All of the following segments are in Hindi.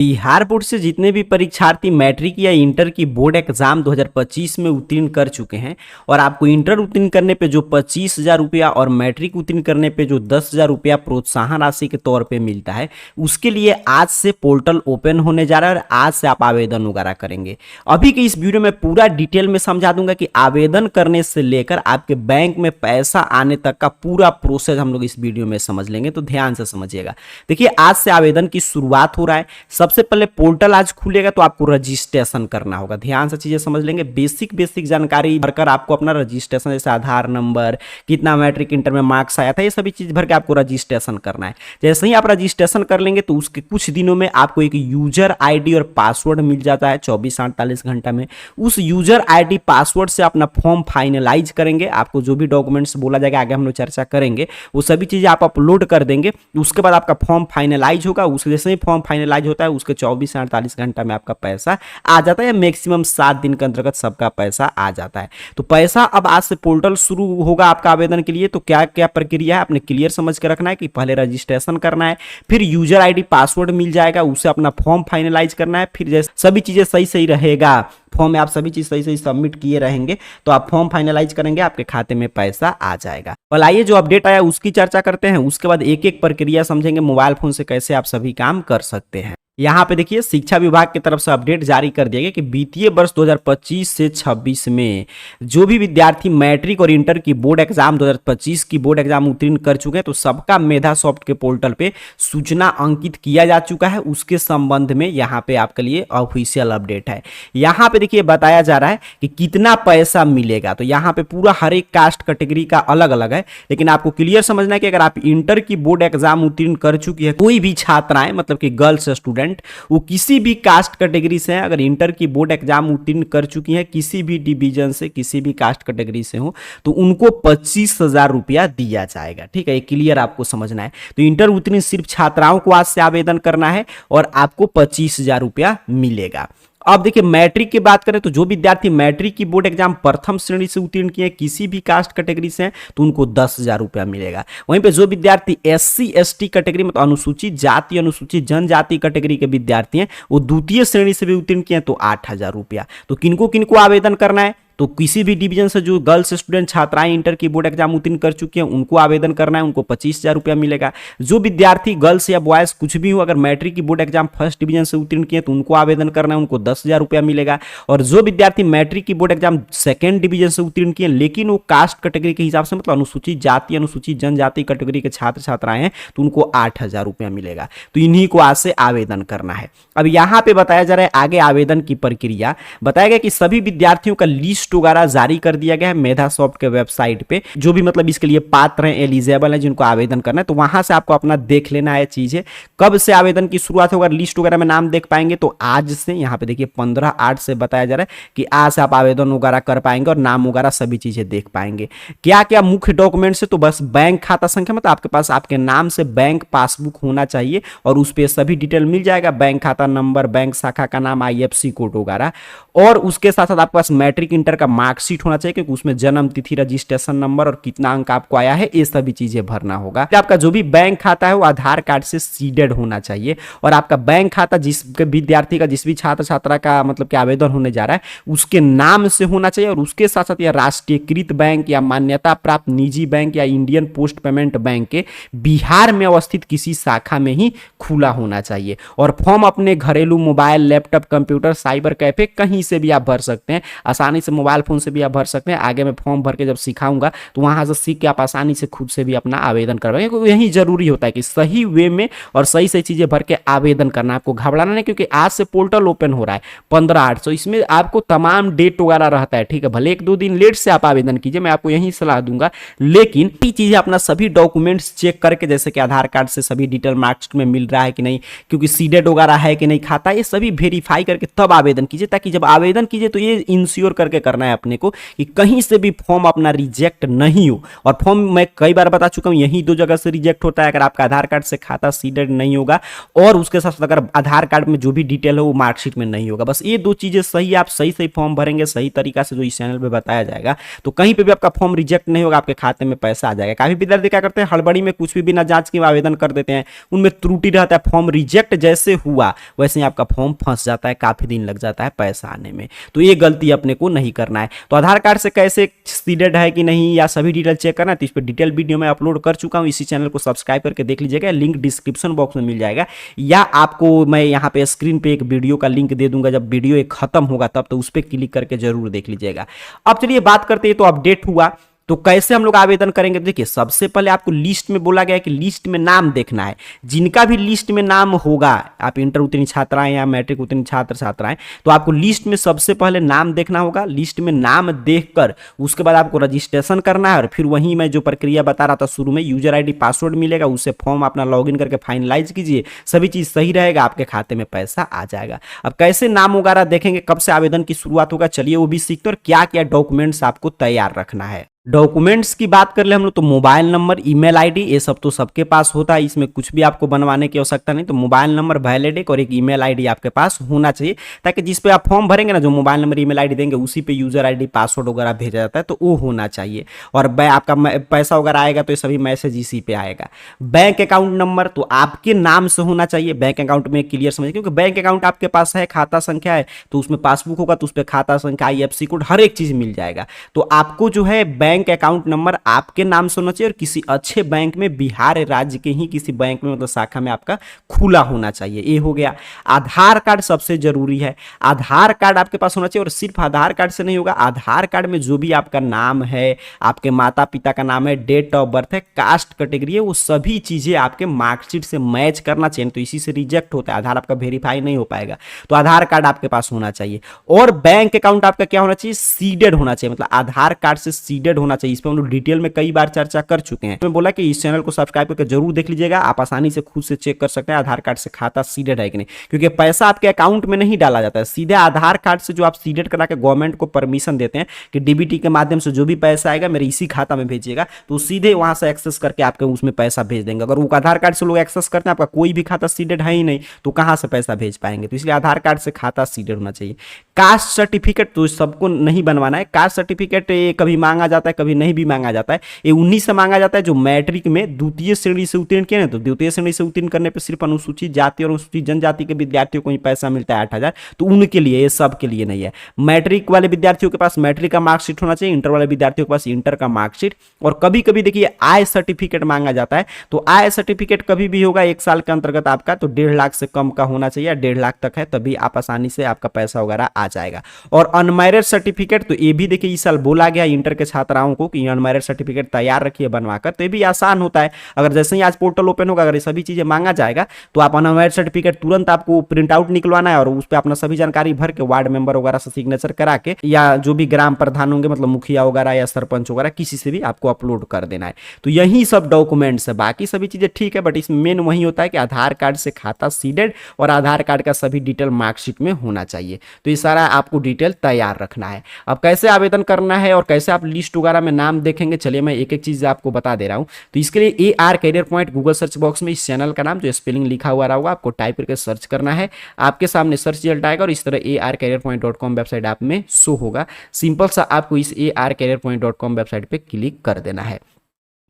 बिहार बोर्ड से जितने भी परीक्षार्थी मैट्रिक या इंटर की बोर्ड एग्जाम 2025 में उत्तीर्ण कर चुके हैं और आपको इंटर उत्तीर्ण करने पे जो 25,000 रुपया और मैट्रिक उत्तीर्ण करने पे जो 10,000 रुपया प्रोत्साहन राशि के तौर पे मिलता है, उसके लिए आज से पोर्टल ओपन होने जा रहा है और आज से आप आवेदन वगैरह करेंगे। अभी के इस वीडियो में पूरा डिटेल में समझा दूंगा कि आवेदन करने से लेकर आपके बैंक में पैसा आने तक का पूरा प्रोसेस हम लोग इस वीडियो में समझ लेंगे, तो ध्यान से समझिएगा। देखिए, आज से आवेदन की शुरुआत हो रहा है। सबसे पहले पोर्टल आज खुलेगा तो आपको रजिस्ट्रेशन करना होगा। ध्यान से चीजें समझ लेंगे, बेसिक जानकारी भरकर आपको अपना रजिस्ट्रेशन, जैसे आधार नंबर, कितना मैट्रिक इंटर में मार्क्स आया था, ये सभी चीज भर के आपको रजिस्ट्रेशन करना है। जैसे ही आप रजिस्ट्रेशन कर लेंगे तो उसके कुछ दिनों में आपको एक यूजर आईडी और पासवर्ड मिल जाता है 24-48 घंटा में। उस यूजर आईडी पासवर्ड से अपना फॉर्म फाइनलाइज करेंगे। आपको जो भी डॉक्यूमेंट्स बोला जाएगा, आगे हम लोग चर्चा करेंगे, वो सभी चीजें आप अपलोड कर देंगे। उसके बाद आपका फॉर्म फाइनलाइज होगा। उसके जैसे ही फॉर्म फाइनलाइज होता है उसके 24 से 48 घंटा में आपका पैसा आ जाता है। मैक्सिमम 7 दिन के अंतर्गत सबका पैसा आ जाता है। तो पैसा अब आज से पोर्टल शुरू होगा आपका आवेदन के लिए। तो क्या क्या प्रक्रिया है आपने क्लियर समझ के रखना है कि पहले रजिस्ट्रेशन करना है, फिर यूजर आईडी पासवर्ड मिल जाएगा, उसे अपना फॉर्म फाइनलाइज करना है। फिर जैसे सभी चीजें सही रहेगा, फॉर्म में आप सभी चीज सही सबमिट किए रहेंगे तो आप फॉर्म फाइनलाइज करेंगे, आपके खाते में पैसा आ जाएगा। और आइए जो अपडेट आया उसकी चर्चा करते हैं। उसके बाद एक एक प्रक्रिया समझेंगे मोबाइल फोन से कैसे आप सभी काम कर सकते हैं। यहाँ पे देखिए, शिक्षा विभाग की तरफ से अपडेट जारी कर दिया गया कि वित्तीय वर्ष 2025 से 26 में जो भी विद्यार्थी मैट्रिक और इंटर की बोर्ड एग्जाम 2025 की बोर्ड एग्जाम उत्तीर्ण कर चुके हैं तो सबका मेधा सॉफ्ट के पोर्टल पे सूचना अंकित किया जा चुका है। उसके संबंध में यहाँ पे आपके लिए ऑफिशियल अपडेट है। यहाँ पे देखिए बताया जा रहा है कि कितना पैसा मिलेगा। तो यहाँ पे पूरा हर एक कास्ट कैटेगरी का अलग अलग है, लेकिन आपको क्लियर समझना है कि अगर आप इंटर की बोर्ड एग्जाम उत्तीर्ण कर चुकी है कोई भी छात्राएं, मतलब कि गर्ल्स स्टूडेंट, वो किसी भी कास्ट कैटेगरी से हैं, अगर इंटर की बोर्ड एग्जाम उत्तीर्ण कर चुकी हैं किसी भी डिवीजन से, किसी भी कास्ट कैटेगरी से हो, तो उनको 25,000 रुपया दिया जाएगा। ठीक है, ये क्लियर आपको समझना है। तो इंटर उत्तीर्ण सिर्फ छात्राओं को आज से आवेदन करना है और आपको 25,000 रुपया मिलेगा। अब देखिए, मैट्रिक की बात करें तो जो विद्यार्थी मैट्रिक की बोर्ड एग्जाम प्रथम श्रेणी से उत्तीर्ण किए किसी भी कास्ट कैटेगरी से हैं तो उनको 10,000 रुपया मिलेगा। वहीं पे जो विद्यार्थी SC ST कैटेगरी मतलब अनुसूचित जाति अनुसूचित जनजाति कैटेगरी के विद्यार्थी हैं वो द्वितीय श्रेणी से भी उत्तीर्ण किए तो 8,000 रुपया। तो किनको किनको आवेदन करना है, तो किसी भी डिवीजन से जो गर्ल्स स्टूडेंट छात्राएं इंटर की बोर्ड एग्जाम उत्तीर्ण कर चुकी हैं उनको आवेदन करना है, उनको 25,000 रुपया मिलेगा। जो विद्यार्थी गर्ल्स या बॉयज कुछ भी हो, अगर मैट्रिक की बोर्ड एग्जाम फर्स्ट डिवीजन से उत्तीर्ण किए तो उनको आवेदन करना है, उनको 10,000 रुपया मिलेगा। और जो विद्यार्थी मैट्रिक की बोर्ड एग्जाम सेकेंड डिवीजन से उत्तीर्ण किए लेकिन वो कास्ट कैटेगरी के हिसाब से मतलब अनुसूचित जाति अनुसूचित जनजाति कैटेगरी के छात्र छात्राएं हैं तो उनको 8,000 रुपया मिलेगा। तो इन्हीं को आज से आवेदन करना है। अब यहाँ पे बताया जा रहा है आगे आवेदन की प्रक्रिया। बताया गया कि सभी विद्यार्थियों का लिस्ट वगैरह जारी कर दिया गया है मेधा सॉफ्ट के वेबसाइट पे। जो भी मतलब इसके लिए पात्र हैं, एलिजिबल हैं, जिनको आवेदन करना है तो वहां से आपको अपना देख लेना है चीजें। कब से आवेदन की शुरुआत होगा, लिस्ट वगैरह में नाम देख पाएंगे तो आज से। यहाँ पे देखिए 15/8 से बताया जा रहा है कि आज से आप आवेदन वगैरह कर पाएंगे और नाम वगैरह सभी चीजें देख पाएंगे। क्या क्या मुख्य डॉक्यूमेंट्स है, तो बस बैंक खाता संख्या, मतलब आपके पास आपके नाम से बैंक पासबुक होना चाहिए और उस पर सभी डिटेल मिल जाएगा, बैंक खाता नंबर, बैंक शाखा का नाम, IFSC कोड वगैरह। और उसके साथ साथ आपके पास मैट्रिक इंटर का मार्कशीट होना चाहिए क्योंकि उसमें जन्म तिथि, रजिस्ट्रेशन नंबर और कितना अंक आपको आया है ये सभी चीजें भरना होगा। आपका जो भी बैंक खाता है वो आधार कार्ड से सीडेड होना चाहिए और आपका बैंक खाता जिस विद्यार्थी का, जिस भी छात्र छात्रा का मतलब कि आवेदन होने जा रहा है उसके नाम से होना चाहिए। और उसके साथ साथ यह राष्ट्रीयकृत बैंक या मान्यता प्राप्त निजी बैंक या इंडियन पोस्ट पेमेंट बैंक के बिहार में अवस्थित किसी शाखा में ही खुला होना चाहिए। और फॉर्म अपने घरेलू mobile, laptop, computer, cyber cafe कहीं से भी आप भर सकते हैं, आसानी से मोबाइल फोन से भी आप भर सकते हैं। आगे मैं फॉर्म भर के जब सिखाऊंगा तो वहां से सीख के आप आसानी से खुद से भी अपना आवेदन करवाएंगे, क्योंकि यही जरूरी होता है कि सही वे में और सही सही चीजें भर के आवेदन करना। आपको घबराना नहीं, क्योंकि आज से पोर्टल ओपन हो रहा है 15/8। तो इसमें आपको तमाम डेट वगैरह रहता है। ठीक है, भले 1-2 दिन लेट से आप आवेदन कीजिए, मैं आपको यही सलाह दूंगा, लेकिन ये चीजें अपना सभी डॉक्यूमेंट्स चेक करके, जैसे कि आधार कार्ड से सभी डिटेल मार्क्स में मिल रहा है कि नहीं, क्योंकि सीडेड वगैरह है कि नहीं खाता, ये सभी वेरीफाई करके तब आवेदन कीजिए, ताकि जब आवेदन कीजिए तो ये इंश्योर करके करना है अपने को कि कहीं से भी फॉर्म अपना रिजेक्ट नहीं हो। और फॉर्म मैं कई बार बता चुका हूं, यही दो जगह से रिजेक्ट होता है, अगर आपका आधार कार्ड से खाता सीडेड नहीं होगा और उसके साथ अगर आधार कार्ड में जो भी डिटेल है वो मार्कशीट में नहीं होगा। बस ये दो चीजें सही, आप सही सही फॉर्म भरेंगे सही तरीका से जो इस चैनल पे बताया जाएगा तो कहीं पे भी आपका फॉर्म रिजेक्ट नहीं होगा, आपके खाते में पैसा आ जाएगा। काफी विद्यार्थी क्या करते हैं, हड़बड़ी में कुछ भी बिना जांच के आवेदन कर देते हैं, उनमें त्रुटि रहता है, फॉर्म रिजेक्ट जैसे हुआ वैसे ही आपका फॉर्म फंस जाता है, काफी दिन लग जाता है पैसा आने में। तो ये गलती अपने को नहीं करना है। तो आधार कार्ड से कैसे सीडेड है कि नहीं या सभी डिटेल चेक करना है तो इस पर डिटेल वीडियो मैं अपलोड कर चुका हूं, इसी चैनल को सब्सक्राइब करके देख लीजिएगा, लिंक डिस्क्रिप्शन बॉक्स में मिल जाएगा या आपको मैं यहाँ पे स्क्रीन पे एक वीडियो का लिंक दे दूंगा, जब वीडियो एक खत्म होगा तब तो उस पर क्लिक करके जरूर देख लीजिएगा। अब चलिए बात करते हैं, तो अपडेट हुआ तो कैसे हम लोग आवेदन करेंगे। देखिए सबसे पहले आपको लिस्ट में बोला गया है कि लिस्ट में नाम देखना है, जिनका भी लिस्ट में नाम होगा, आप इंटर उत्तीर्ण छात्राएं या मैट्रिक उत्तीर्ण छात्र छात्राएं, तो आपको लिस्ट में सबसे पहले नाम देखना होगा। लिस्ट में नाम देखकर उसके बाद आपको रजिस्ट्रेशन करना है और फिर वहीं मैं जो प्रक्रिया बता रहा था शुरू में, यूजर आईडी पासवर्ड मिलेगा, उससे फॉर्म अपना लॉगिन करके फाइनलाइज कीजिए, सभी चीज सही रहेगा, आपके खाते में पैसा आ जाएगा। अब कैसे नाम वगैरह देखेंगे, कब से आवेदन की शुरुआत होगा, चलिए वो भी सीखते हैं और क्या क्या डॉक्यूमेंट्स आपको तैयार रखना है। डॉक्यूमेंट्स की बात कर ले हम लोग तो मोबाइल नंबर, ईमेल आईडी, ये सब तो सबके पास होता है, इसमें कुछ भी आपको बनवाने की आवश्यकता नहीं। तो मोबाइल नंबर वैलिड एक और एक ईमेल आईडी आपके पास होना चाहिए, ताकि जिस पे आप फॉर्म भरेंगे ना, जो मोबाइल नंबर ईमेल आईडी देंगे उसी पे यूजर आईडी पासवर्ड वगैरह भेजा जाता है, तो वो होना चाहिए। और आपका पैसा वगैरह आएगा तो ये सभी मैसेज इसी पे आएगा। बैंक अकाउंट नंबर तो आपके नाम से होना चाहिए, बैंक अकाउंट में क्लियर समझिए, क्योंकि बैंक अकाउंट आपके पास है, खाता संख्या है, तो उसमें पासबुक होगा तो उस पर खाता संख्या, IFSC कोड, हर एक चीज मिल जाएगा। तो आपको जो है बैंक अकाउंट नंबर आपके नाम से होना चाहिए और किसी अच्छे बैंक में, बिहार राज्य के ही किसी बैंक में मतलब शाखा में आपका खुला होना चाहिए, ये हो गया। आधार कार्ड सबसे जरूरी है, आधार कार्ड आपके पास होना चाहिए। और सिर्फ आधार कार्ड से नहीं होगा, आधार कार्ड में जो भी आपका नाम है, आपके माता पिता का नाम है, डेट ऑफ बर्थ है, कास्ट कैटेगरी है, वो सभी चीजें आपके मार्कशीट से मैच करना चाहिए, तो इसी से रिजेक्ट होता है, आधार आपका वेरीफाई नहीं हो पाएगा। तो आधार कार्ड आपके पास होना चाहिए और बैंक अकाउंट आपका क्या होना चाहिए, सीडेड होना चाहिए, मतलब आधार कार्ड से सीडेड होना चाहिए। इस पर हम लोग डिटेल में कई बार चर्चा कर चुके हैं। मैं बोला कि इस चैनल को सब्सक्राइब करके जरूर देख लीजिएगा, आप आसानी से खुद से चेक कर सकते हैं आधार कार्ड से खाता सीडेड है कि नहीं, क्योंकि पैसा आपके अकाउंट में नहीं डाला जाता है, सीधे आधार कार्ड से जो आप सीडेड करा के गवर्नमेंट को परमिशन देते हैं कि डीबीटी के माध्यम से जो भी पैसा आएगा मेरे इसी खाता में भेजिएगा, तो सीधे वहां से एक्सेस करके आपके उसमें पैसा भेज देंगे। अगर वो आधार कार्ड से लोग एक्सेस करते हैं, आपका कोई भी खाता सीडेड है ही नहीं, तो कहां से पैसा भेज पाएंगे। तो इसलिए आधार कार्ड से खाता सीडेड होना चाहिए। कास्ट सर्टिफिकेट तो सबको नहीं बनवाना है, कास्ट सर्टिफिकेट कभी मांगा जाता है कभी नहीं भी मांगा जाता है, ये 19 से मांगा जाता है जो मैट्रिक में द्वितीय श्रेणी से उत्तीर्ण किए ना, तो द्वितीय श्रेणी से उत्तीर्ण करने पर सिर्फ अनुसूचित जाति और अनुसूचित जनजाति के विद्यार्थियों को ही पैसा मिलता है 8,000, तो उनके लिए, ये सब के लिए नहीं है। मैट्रिक वाले विद्यार्थियों के पास मैट्रिक का मार्कशीट होना चाहिए, इंटर वाले विद्यार्थियों के पास इंटर का मार्कशीट। और कभी कभी देखिए आय सर्टिफिकेट मांगा जाता है, तो आय सर्टिफिकेट कभी भी होगा 1 साल के अंतर्गत आपका, तो 1.5 लाख से कम का होना चाहिए, 1.5 लाख तक है तभी आप आसानी से आपका पैसा वगैरह आ जाएगा। और अनमैरिड सर्टिफिकेट तो ये भी देखिए इस साल बोला गया इंटर के छात्राओं को कि अनमैरिड सर्टिफिकेट तैयार रखिए बनवाकर, तो ये भी आसान होता है। अगर जैसे ही आज पोर्टल ओपन होगा, अगर ये सभी चीजें मांगा जाएगा तो आप अनमैरिड सर्टिफिकेट तुरंत आपको प्रिंट आउट निकलवाना है और उस पर अपना सभी जानकारी भर के वार्ड मेंबर वगैरह से सिग्नेचर करा के, या जो भी ग्राम प्रधान होंगे मतलब मुखिया वगैरह या सरपंच वगैरह किसी से भी आपको अपलोड कर देना है। तो यही सब डॉक्यूमेंट्स है, बाकी सभी चीजें ठीक है, बट इसमें मेन वही होता है कि आधार कार्ड से खाता सीडेड और आधार कार्ड का सभी डिटेल मार्कशीट में होना चाहिए। तो ये सारा आपको डिटेल तैयार रखना है। अब कैसे आवेदन करना है और कैसे आप लिस्ट वगैरह में नाम देखेंगे, चलिए मैं एक एक चीज आपको बता दे रहा हूं। तो इसके लिए AR Career Point Google search box में इस चैनल का नाम जो स्पेलिंग लिखा हुआ होगा आपको टाइप करके सर्च करना है, आपके सामने सर्च रिजल्ट आएगा और इस तरह arcareerpoint.com वेबसाइट आप में शो होगा। सिंपल सा आपको इस arcareerpoint.com वेबसाइट पे क्लिक कर देना है।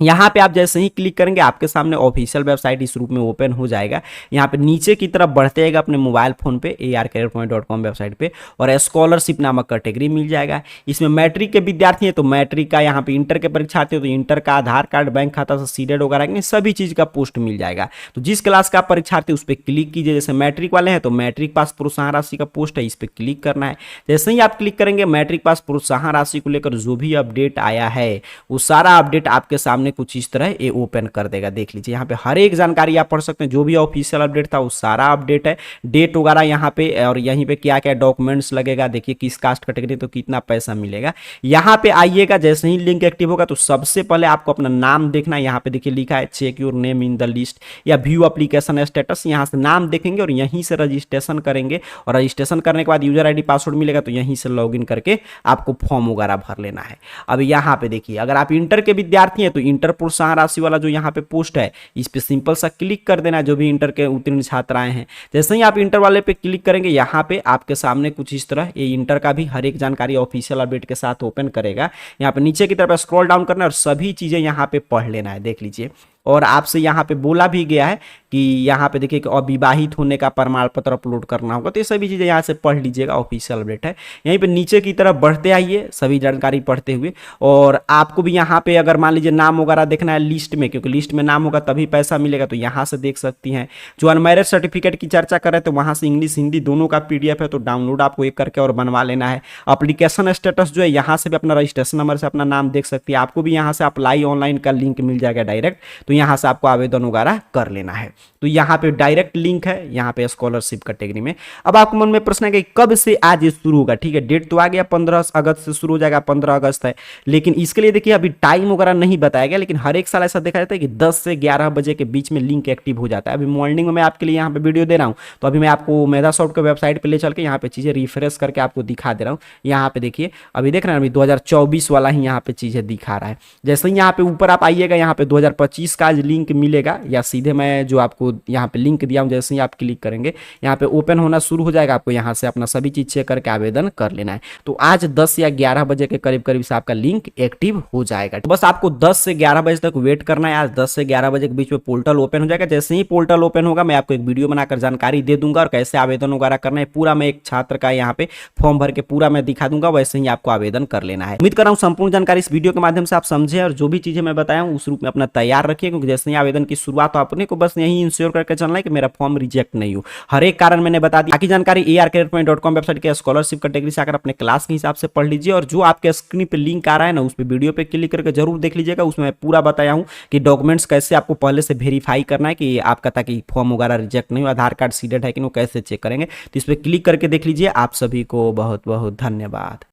यहाँ पे आप जैसे ही क्लिक करेंगे आपके सामने ऑफिशियल वेबसाइट इस रूप में ओपन हो जाएगा। यहाँ पे नीचे की तरफ बढ़ते आएगा अपने मोबाइल फोन पे arcareerpoint.com वेबसाइट पे और स्कॉलरशिप नामक कैटेगरी मिल जाएगा। इसमें मैट्रिक के विद्यार्थी हैं तो मैट्रिक का, यहाँ पे इंटर के परीक्षार्थी हो तो इंटर का, आधार कार्ड, बैंक खाता से सीडेड वगैरह सभी चीज का पोस्ट मिल जाएगा। तो जिस क्लास का परीक्षार्थी उस पर क्लिक कीजिए, जैसे मैट्रिक वाले हैं तो मैट्रिक पास प्रोत्साहन राशि का पोस्ट है, इस पर क्लिक करना है। जैसे ही आप क्लिक करेंगे मैट्रिक पास प्रोत्साहन राशि को लेकर जो भी अपडेट आया है वो सारा अपडेट आपके सामने सामने कुछ इस तरह ये ओपन कर देगा। देख लीजिए यहाँ पे हर एक जानकारी आप पढ़ सकते हैं, जो भी ऑफिशियल अपडेट था वो सारा अपडेट है, डेट वगैरह यहाँ पे, और यहीं पे क्या क्या डॉक्यूमेंट्स लगेगा, देखिए किस कास्ट कैटेगरी तो कितना पैसा मिलेगा। यहाँ पे आइएगा, जैसे ही लिंक एक्टिव होगा तो सबसे पहले आपको अपना नाम देखना है। यहाँ पे देखिए लिखा है check your name in the list या व्यू एप्लीकेशन स्टेटस, यहाँ से नाम देखेंगे और यहीं से रजिस्ट्रेशन करेंगे, और रजिस्ट्रेशन करने के बाद यूजर आईडी पासवर्ड मिलेगा तो यहीं से लॉगिन करके आपको फॉर्म वगैरह भर लेना है। अब यहाँ पे देखिए अगर आप इंटर के विद्यार्थी हैं तो इंटर प्रोत्साहन राशि वाला जो यहाँ पे पोस्ट है इस पे सिंपल सा क्लिक कर देना, जो भी इंटर के उत्तीर्ण छात्र आए हैं। जैसे ही आप इंटर वाले पे क्लिक करेंगे यहाँ पे आपके सामने कुछ इस तरह ये इंटर का भी हर एक जानकारी ऑफिशियल अपडेट के साथ ओपन करेगा। यहाँ पे नीचे की तरफ स्क्रॉल डाउन करना और सभी चीजें यहाँ पे पढ़ लेना है। देख लीजिए, और आपसे यहाँ पे बोला भी गया है कि यहाँ पे देखिए कि अविवाहित होने का प्रमाण पत्र अपलोड करना होगा, तो ये सभी चीज़ें यहाँ से पढ़ लीजिएगा, ऑफिशियल अपडेट है। यहीं पे नीचे की तरफ बढ़ते आइए सभी जानकारी पढ़ते हुए, और आपको भी यहाँ पे अगर मान लीजिए नाम वगैरह देखना है लिस्ट में, क्योंकि लिस्ट में नाम होगा तभी पैसा मिलेगा, तो यहाँ से देख सकती हैं। जो अनमैरिड सर्टिफिकेट की चर्चा कर रहे थे वहाँ से इंग्लिश हिंदी दोनों का PDF है, तो डाउनलोड आपको एक करके और बनवा लेना है। अप्लीकेशन स्टेटस जो है यहाँ से भी अपना रजिस्ट्रेशन नंबर से अपना नाम देख सकती है, आपको भी यहाँ से अप्लाई ऑनलाइन का लिंक मिल जाएगा डायरेक्ट, तो यहाँ से आपको आवेदन वगैरह कर लेना है। तो यहाँ पे डायरेक्ट लिंक है यहाँ पे स्कॉलरशिप कैटेगरी में। अब आपको मन में प्रश्न है कि कब से आज ये शुरू होगा। ठीक है, डेट तो आ गया 15 अगस्त से शुरू हो जाएगा, 15 अगस्त है, लेकिन इसके लिए देखिए अभी टाइम वगैरह नहीं बताया गया, लेकिन हर एक साल ऐसा देखा जाता है कि 10 से 11 बजे के बीच में लिंक एक्टिव हो जाता है। अभी मॉर्निंग में मैं आपके लिए यहाँ पे वीडियो दे रहा हूँ, तो अभी मैं आपको मेधासॉफ्ट के वेबसाइट पर ले चल के यहाँ पे चीज़ें रिफ्रेश करके आपको दिखा दे रहा हूँ। यहाँ पे देखिए अभी देख रहे हैं, अभी 2024 वाला ही यहाँ पे चीज़ें दिखा रहा है। जैसे ही यहाँ पे ऊपर आप आइएगा यहाँ पे 2025 का आज लिंक मिलेगा, या सीधे मैं जो आपको यहाँ पे लिंक दिया हूँ जैसे ही आप क्लिक करेंगे यहाँ पे ओपन होना शुरू हो जाएगा। आपको यहाँ से अपना सभी चीज चेक करके आवेदन कर लेना है। तो आज 10 या 11 बजे के करीब करीब से आपका लिंक एक्टिव हो जाएगा। तो बस आपको 10 से 11 बजे तक वेट करना है। आज 10 से 11 बजे के बीच में पोर्टल ओपन हो जाएगा। जैसे ही पोर्टल ओपन होगा मैं आपको एक वीडियो बनाकर जानकारी दे दूंगा और कैसे आवेदन वगैरह करना है पूरा मैं एक छात्र का यहाँ पे फॉर्म भर के पूरा मैं दिखा दूंगा, वैसे ही आपको आवेदन कर लेना है। उम्मीद कर रहा हूँ संपूर्ण जानकारी इस वीडियो के माध्यम से आप समझे और जो भी चीजें मैं बताया हूँ उस रूप में अपना तैयार रखिए, क्योंकि जैसे ही आवेदन की शुरुआत हो अपने को बस यही इंश्योर करके चलना है कि मेरा फॉर्म रिजेक्ट नहीं हो। हर एक कारण मैंने बता दी। बाकी जानकारी arcareerpoint.com वेबसाइट के स्कॉलरशिप कैटेगरी से आकर अपने क्लास के हिसाब से पढ़ लीजिए, और जो आपके स्क्रीन पे लिंक आ रहा है ना उस पे वीडियो पे क्लिक करके जरूर देख लीजिएगा। उसमें मैं पूरा बताया हूँ कि डॉक्यूमेंट्स कैसे आपको पहले से वेरीफाई करना है कि आपका, ताकि फॉर्म वगैरह रिजेक्ट नहीं हो, आधार कार्ड सीडेड है कि वो कैसे चेक करेंगे, तो इस पर क्लिक करके देख लीजिए। आप सभी को बहुत बहुत धन्यवाद।